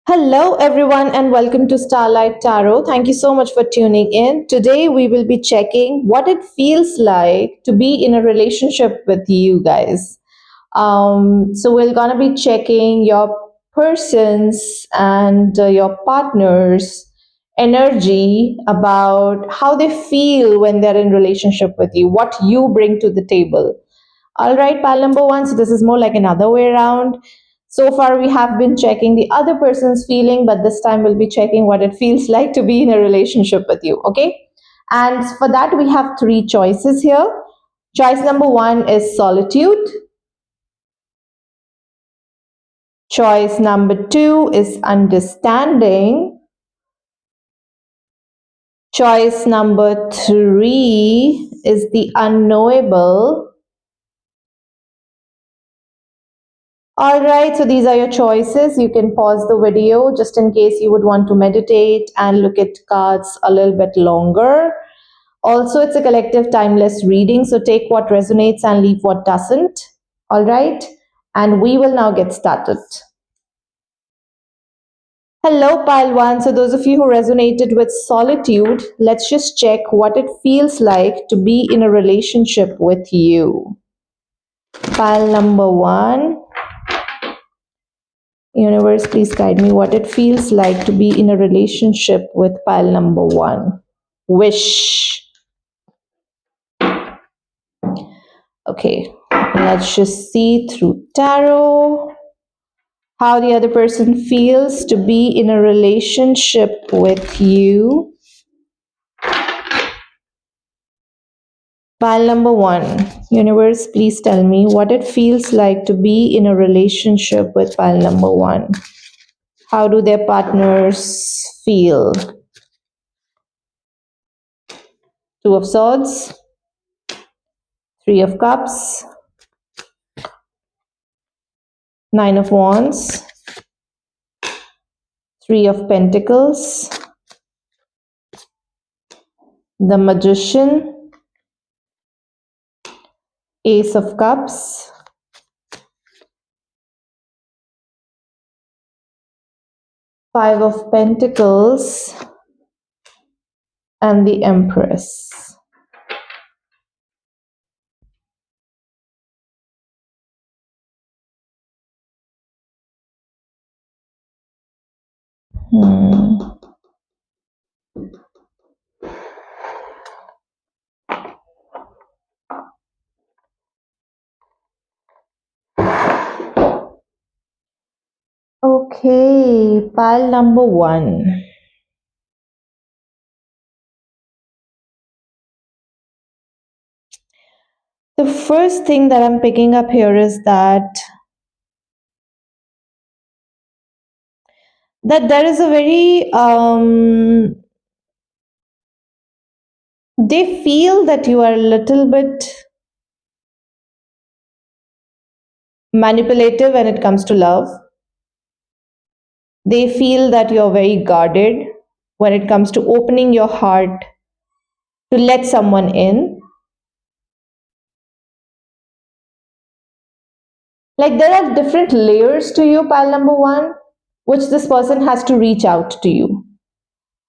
Hello, everyone, and welcome to Starlight Tarot. Thank you so much for tuning in. Today, we will be checking what it feels like to be in a relationship with you guys. So, we're gonna be checking your person's and your partner's energy about how they feel when they're in relationship with you, what you bring to the table. All right, pal number one. So this is more like another way around. So far, we have been checking the other person's feeling, but this time we'll be checking what it feels like to be in a relationship with you. Okay. And for that, we have three choices here. Choice number one is solitude. Choice number two is understanding. Choice number three is the unknowable. All right, so these are your choices. You can pause the video just in case you would want to meditate and look at cards a little bit longer. Also, it's a collective timeless reading, so take what resonates and leave what doesn't. All right, and we will now get started. Hello, pile one. So, those of you who resonated with solitude, let's just check what it feels like to be in a relationship with you. Pile number one. Universe, please guide me what it feels like to be in a relationship with pile number one. Wish. Okay, let's just see through tarot how the other person feels to be in a relationship with you. Pile number one. Universe, please tell me what it feels like to be in a relationship with pile number one. How do their partners feel? Two of Swords, Three of Cups, Nine of Wands, Three of Pentacles, the Magician, Ace of Cups, Five of Pentacles, and the Empress. Okay, pile number one. The first thing that I'm picking up here is that there is a very they feel that you are a little bit manipulative when it comes to love. They feel that you're very guarded when it comes to opening your heart to let someone in. Like there are different layers to you, pile number one, which this person has to reach out to you.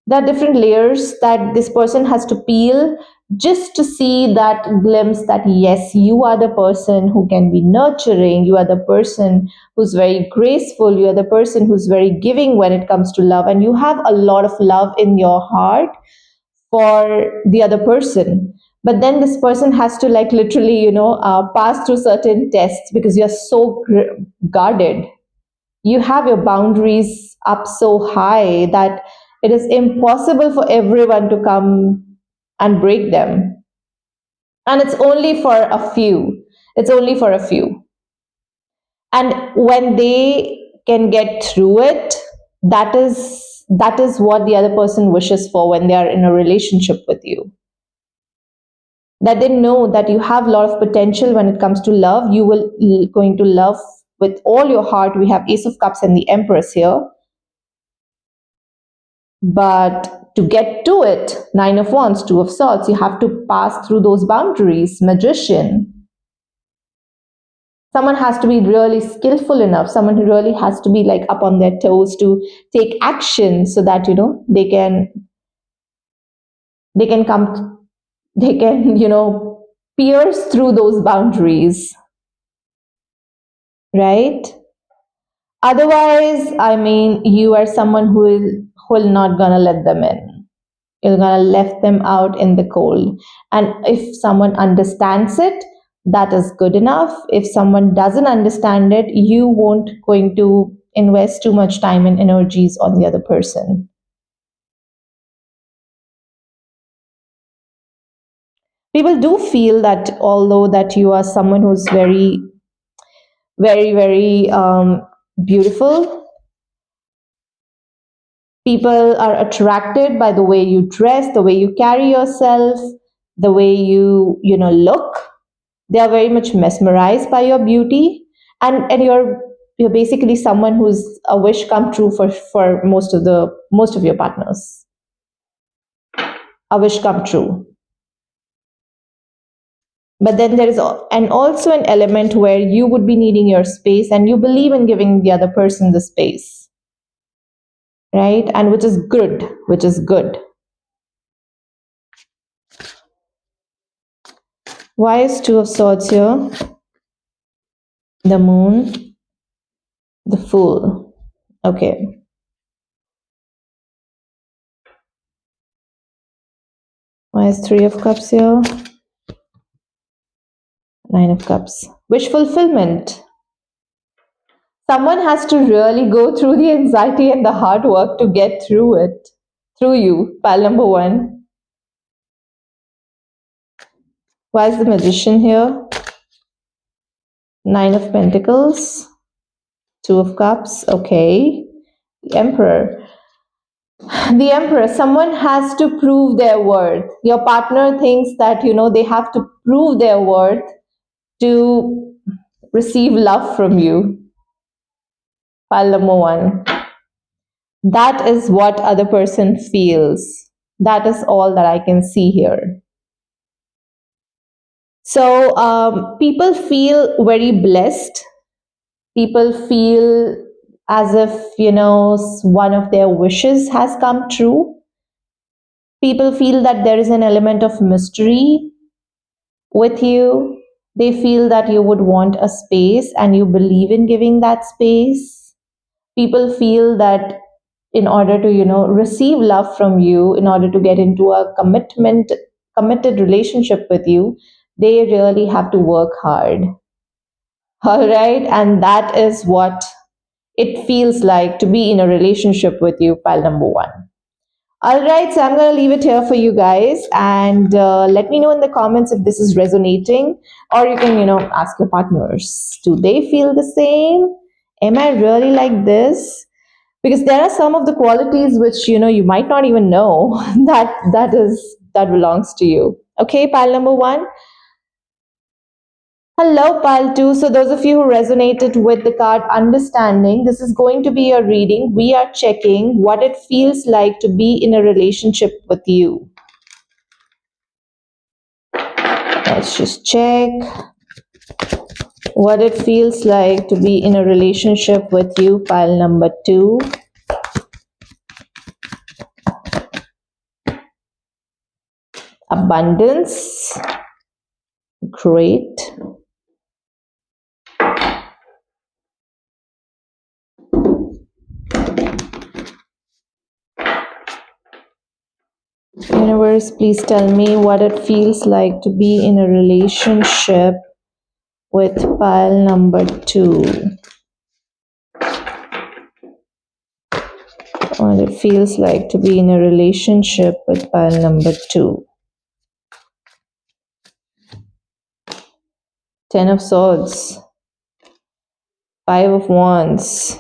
There are different layers that this person has to peel just to see that glimpse that yes, you are the person who can be nurturing, you are the person who's very graceful, you are the person who's very giving when it comes to love, and you have a lot of love in your heart for the other person. But then this person has to like literally pass through certain tests because you're so guarded. You have your boundaries up so high that it is impossible for everyone to come and break them. And it's only for a few. It's only for a few. And when they can get through it, that is what the other person wishes for when they are in a relationship with you. That they know that you have a lot of potential when it comes to love. You will going to love with all your heart. We have Ace of Cups and the Empress here. But to get to it, Nine of Wands, Two of Swords, you have to pass through those boundaries. Magician, Someone has to be really skillful enough, someone who really has to be like up on their toes to take action so that they can come they can pierce through those boundaries, right? Otherwise, I mean, you are someone who will not gonna let them in. You're gonna left them out in the cold. And if someone understands it, that is good enough. If someone doesn't understand it, you won't going to invest too much time and energies on the other person. People do feel that although that you are someone who's very, very, very beautiful, people are attracted by the way you dress, the way you carry yourself, the way you look. They are very much mesmerized by your beauty, and you're basically someone who's a wish come true for most of your partners. A wish come true. But then there is and also an element where you would be needing your space and you believe in giving the other person the space, right? And which is good. Why is two of swords here? The moon, the fool. Okay. Why is three of cups here? Nine of cups. Wish fulfillment. Someone has to really go through the anxiety and the hard work to get through it. Through you, pile number one. Why is the magician here? Nine of pentacles. Two of cups. Okay. The emperor. The emperor. Someone has to prove their worth. Your partner thinks that, they have to prove their worth to receive love from you. Pile number one. That is what other person feels. That is all that I can see here. So people feel very blessed. People feel as if one of their wishes has come true. People feel that there is an element of mystery with you. They feel that you would want a space and you believe in giving that space. People feel that in order to receive love from you, in order to get into a committed relationship with you, they really have to work hard. All right, and that is what it feels like to be in a relationship with you, pile number one. All right, so I'm going to leave it here for you guys, and let me know in the comments if this is resonating, or you can ask your partners, do they feel the same? Am I really like this? Because there are some of the qualities which you might not even know that belongs to you. Okay, pile number one. Hello, pile two. So those of you who resonated with the card understanding, this is going to be your reading. We are checking what it feels like to be in a relationship with you. Let's just check what it feels like to be in a relationship with you, pile number two. Abundance. Great. Universe, please tell me what it feels like to be in a relationship with pile number two. What it feels like to be in a relationship with pile number two. Ten of Swords. Five of Wands.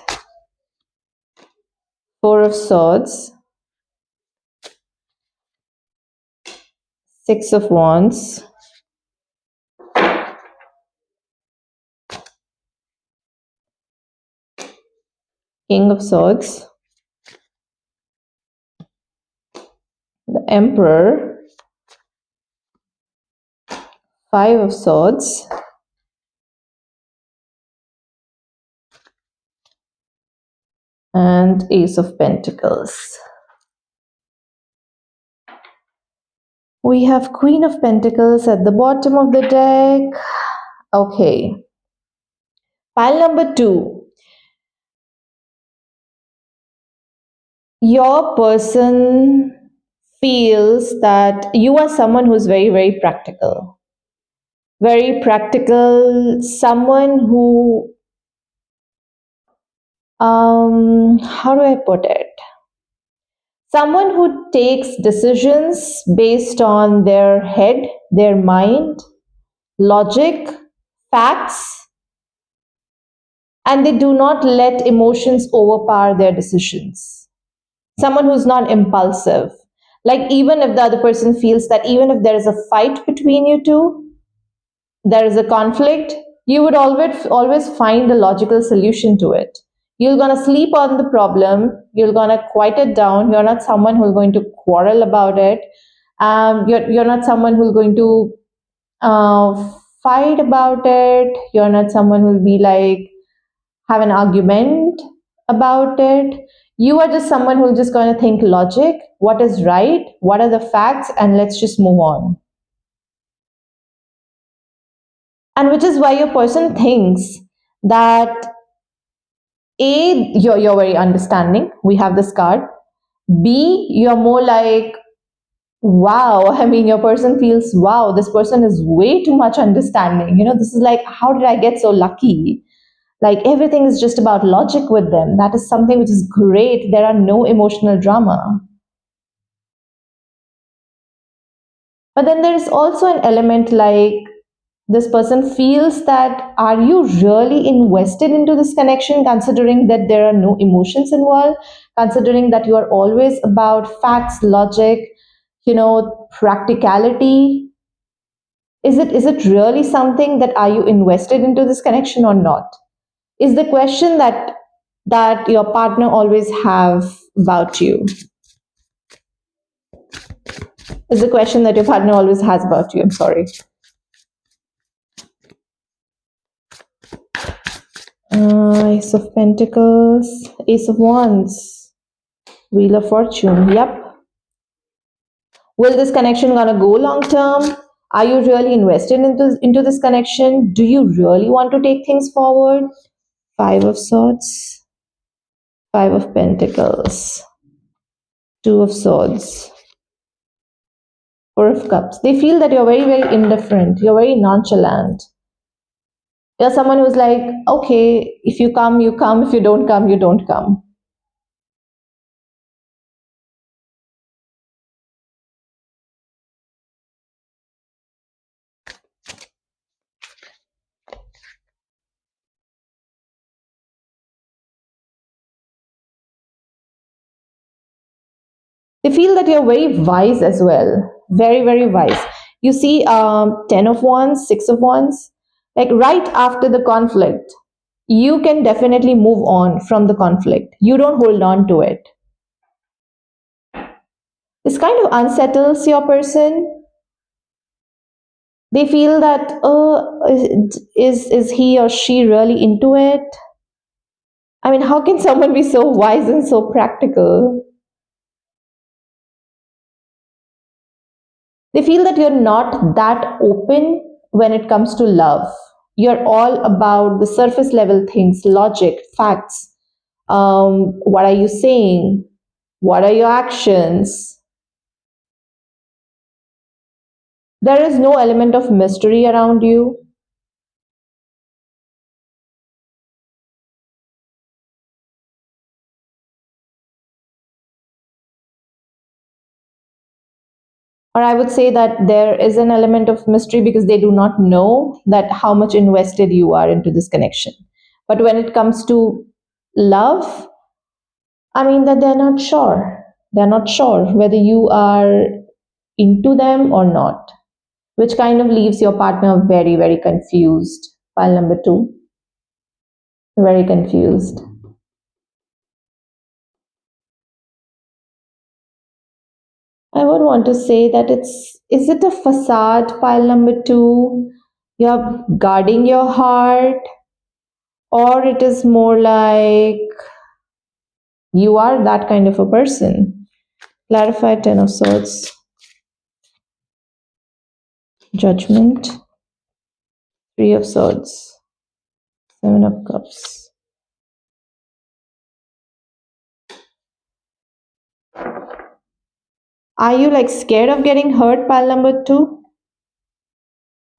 Four of Swords. Six of Wands. King of Swords. The Emperor. Five of Swords. and Ace of Pentacles. We have Queen of Pentacles at the bottom of the deck. Okay. Pile number 2. Your person feels that you are someone who's very, very practical. Very practical, someone who, how do I put it? Someone who takes decisions based on their head, their mind, logic, facts, and they do not let emotions overpower their decisions. Someone who's not impulsive. Like, even if the other person feels that even if there is a fight between you two, there is a conflict, you would always find a logical solution to it. You're gonna sleep on the problem, you're gonna quiet it down, you're not someone who's going to quarrel about it. You're not someone who's going to fight about it. You're not someone who'll be like have an argument about it. You are just someone who's just going to think logic, what is right, what are the facts, and let's just move on. And which is why your person thinks that A, you're very understanding. We have this card. B, you're more like, wow. I mean, your person feels, wow, this person is way too much understanding. This is like, how did I get so lucky? Like, everything is just about logic with them. That is something which is great. There are no emotional drama. But then there is also an element like this person feels that, are you really invested into this connection, considering that there are no emotions involved, considering that you are always about facts, logic, practicality? Is it really something that, are you invested into this connection or not? Is the question that your partner always have about you. Is the question that your partner always has about you. I'm sorry. Ace of Pentacles, Ace of Wands, Wheel of Fortune. Yep. Will this connection gonna go long term? Are you really invested into this connection? Do you really want to take things forward? Five of Swords, Five of Pentacles, Two of Swords, Four of Cups. They feel that you're very, very indifferent. You're very nonchalant. You're someone who's like, okay, if you come, you come. If you don't come, you don't come. They feel that you're very wise as well. Very, very wise. You see, 10 of Wands, 6 of Wands, like right after the conflict, you can definitely move on from the conflict. You don't hold on to it. This kind of unsettles your person. They feel that, is he or she really into it? I mean, how can someone be so wise and so practical? They feel that you're not that open when it comes to love. You're all about the surface level things, logic, facts. What are you saying? What are your actions? There is no element of mystery around you. Or I would say that there is an element of mystery because they do not know that how much invested you are into this connection. But when it comes to love, I mean that they're not sure. They're not sure whether you are into them or not, which kind of leaves your partner very, very confused. Pile number 2, very confused. I would want to say that is it a facade, pile number 2? You're guarding your heart, or it is more like You are that kind of a person. Clarify, Ten of Swords, Judgment, Three of Swords, Seven of Cups. Are you like scared of getting hurt, pile number two?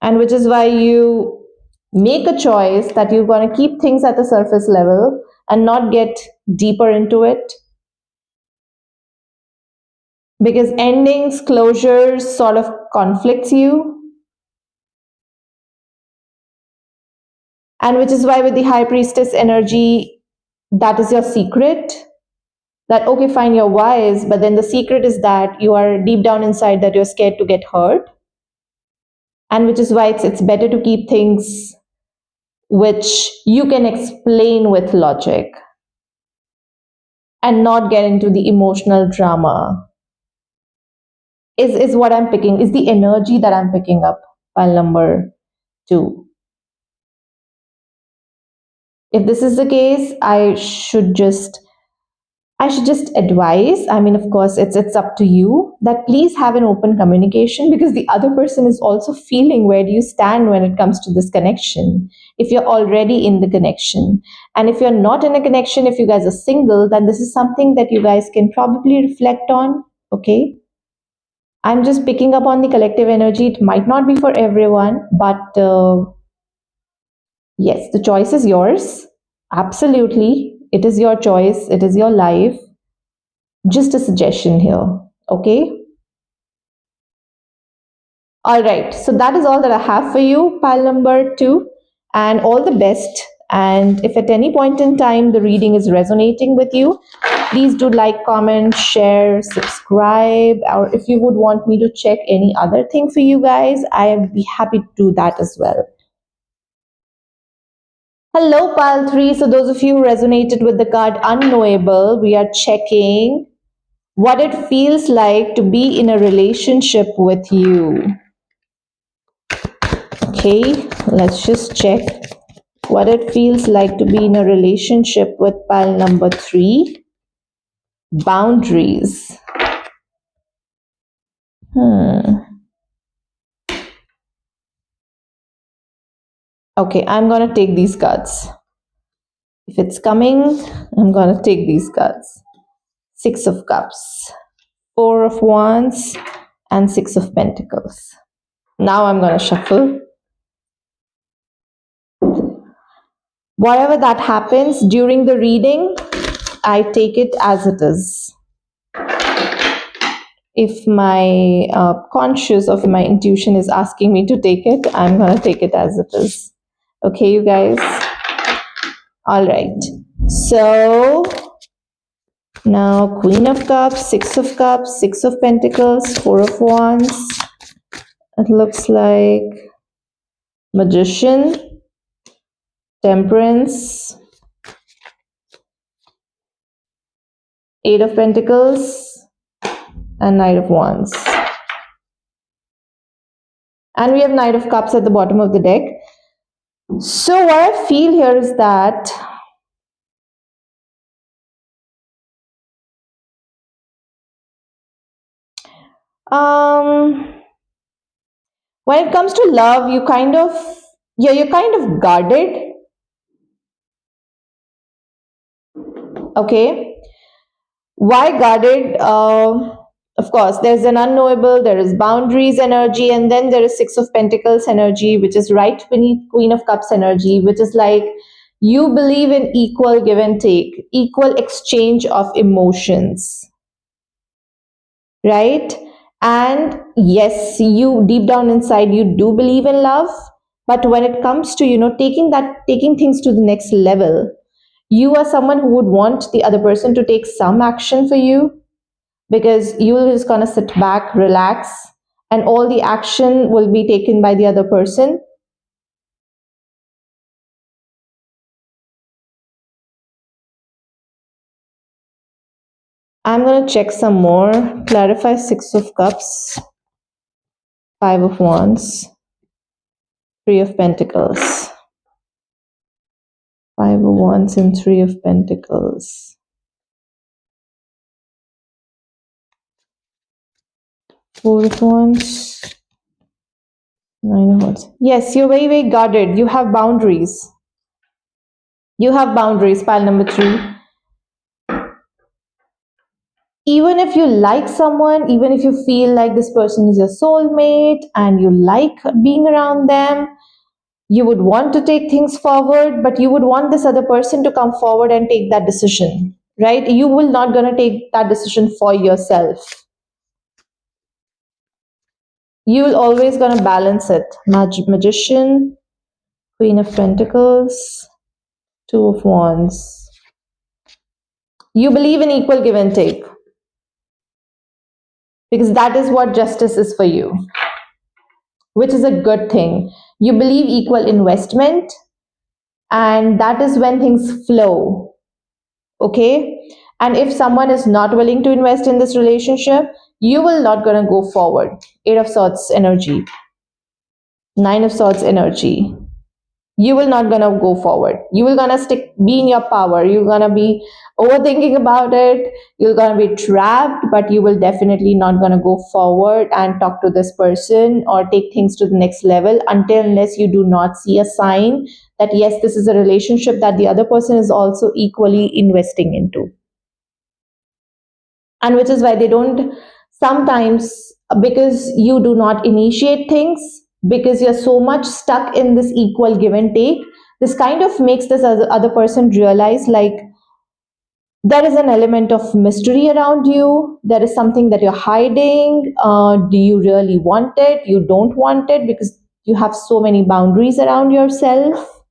And which is why you make a choice that you're going to keep things at the surface level and not get deeper into it. Because endings, closures sort of conflicts you. And which is why with the High Priestess energy, that is your secret. That, okay, fine, you're wise, but then the secret is that you are deep down inside that you're scared to get hurt. And which is why it's better to keep things which you can explain with logic and not get into the emotional drama. Is what I'm picking, is the energy that I'm picking up, pile number two. If this is the case, I should just advise. I mean, of course, it's up to you that please have an open communication, because the other person is also feeling where do you stand when it comes to this connection. If you're already in the connection, and if you're not in a connection, if you guys are single, then this is something that you guys can probably reflect on. Okay. I'm just picking up on the collective energy. It might not be for everyone, but yes, the choice is yours. Absolutely. It is your choice. It is your life. Just a suggestion here. Okay. All right. So that is all that I have for you, pile number two. And all the best. And if at any point in time the reading is resonating with you, please do like, comment, share, subscribe. Or if you would want me to check any other thing for you guys, I'd be happy to do that as well. Hello, pile three. So those of you who resonated with the card Unknowable, we are checking what it feels like to be in a relationship with you. Okay, let's just check what it feels like to be in a relationship with pile number three. Boundaries. Okay, I'm gonna take these cards. If it's coming, I'm gonna take these cards. Six of Cups, Four of Wands, and Six of Pentacles. Now I'm gonna shuffle. Whatever that happens during the reading, I take it as it is. If my conscious of my intuition is asking me to take it, I'm going to take it as it is. Okay, you guys? All right. So now Queen of Cups, Six of Cups, Six of Pentacles, Four of Wands. It looks like Magician, Temperance, Eight of Pentacles, and Knight of Wands. And we have Knight of Cups at the bottom of the deck. So what I feel here is that when it comes to love, you're kind of guarded. Okay. Why guarded? Of course, there's an unknowable, there is boundaries energy, and then there is Six of Pentacles energy, which is right beneath Queen of Cups energy, which is like you believe in equal give and take, equal exchange of emotions, right? And yes, you deep down inside, you do believe in love, but when it comes to, taking things to the next level, you are someone who would want the other person to take some action for you, because you're just gonna sit back, relax, and all the action will be taken by the other person. I'm gonna check some more. Clarify Six of Cups, Five of Wands, Three of Pentacles. Five of Wands and Three of Pentacles. Four of Wands, Nine of Wands. Yes, you're very, very guarded. You have boundaries. You have boundaries, pile number three. Even if you like someone, even if you feel like this person is your soulmate and you like being around them, you would want to take things forward, but you would want this other person to come forward and take that decision, right? You will not going to take that decision for yourself. You will always going to balance it. Magician, Queen of Pentacles, Two of Wands. You believe in equal give and take because that is what justice is for you, which is a good thing. You believe equal investment, and that is when things flow. Okay? And if someone is not willing to invest in this relationship, you will not going to go forward. Eight of Swords energy, Nine of Swords energy. You will not gonna go forward. You will gonna be in your power. You're gonna be overthinking about it. You're gonna be trapped, but you will definitely not gonna go forward and talk to this person or take things to the next level until unless you do not see a sign that yes, this is a relationship that the other person is also equally investing into. And which is why they don't sometimes, because you do not initiate things, because you're so much stuck in this equal give and take, this kind of makes this other person realize like there is an element of mystery around you. There is something that you're hiding. Do you really want it? You don't want it because you have so many boundaries around yourself.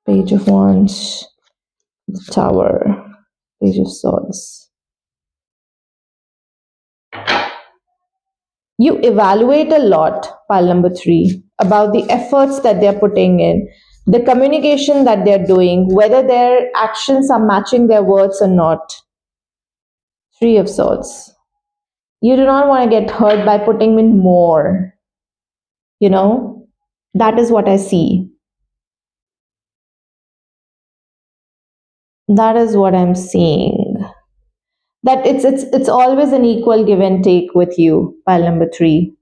Page of Wands, the Tower, Page of Swords. You evaluate a lot, pile number three, about the efforts that they're putting in, the communication that they're doing, whether their actions are matching their words or not. Three of Swords. You do not want to get hurt by putting in more. You know, that is what I see. That is what I'm seeing. That it's always an equal give and take with you, pile number three.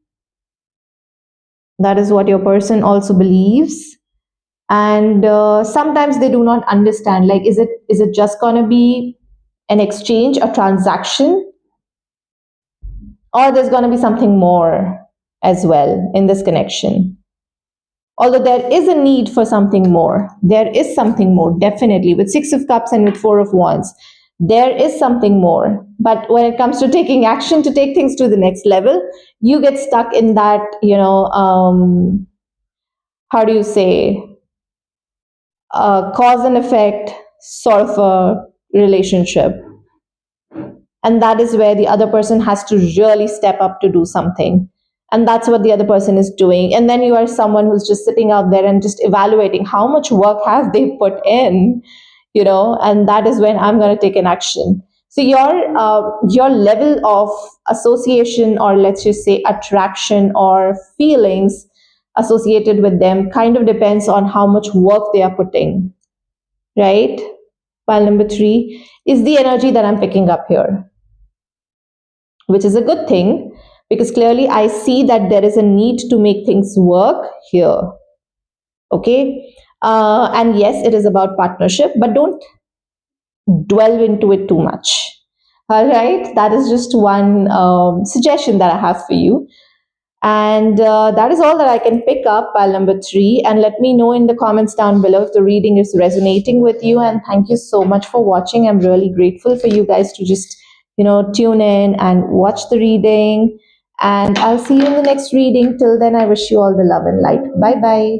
That is what your person also believes. And sometimes they do not understand, like is it just going to be an exchange, a transaction, or there's going to be something more as well in this connection. Although there is a need for something more, there is something more definitely with Six of Cups and with Four of Wands. There is something more, but when it comes to taking action to take things to the next level, you get stuck in that, how do you say, cause and effect sort of a relationship. And that is where the other person has to really step up to do something. And that's what the other person is doing. And then you are someone who's just sitting out there and just evaluating how much work have they put in, and that is when I'm going to take an action. So your level of association, or let's just say attraction or feelings associated with them, kind of depends on how much work they are putting, right? Pile number three is the energy that I'm picking up here, which is a good thing because clearly I see that there is a need to make things work here. Okay. And yes, it is about partnership, but don't dwell into it too much. All right. That is just one suggestion that I have for you. And that is all that I can pick up, pile number three. And let me know in the comments down below if the reading is resonating with you. And thank you so much for watching. I'm really grateful for you guys to just, tune in and watch the reading. And I'll see you in the next reading. Till then, I wish you all the love and light. Bye bye.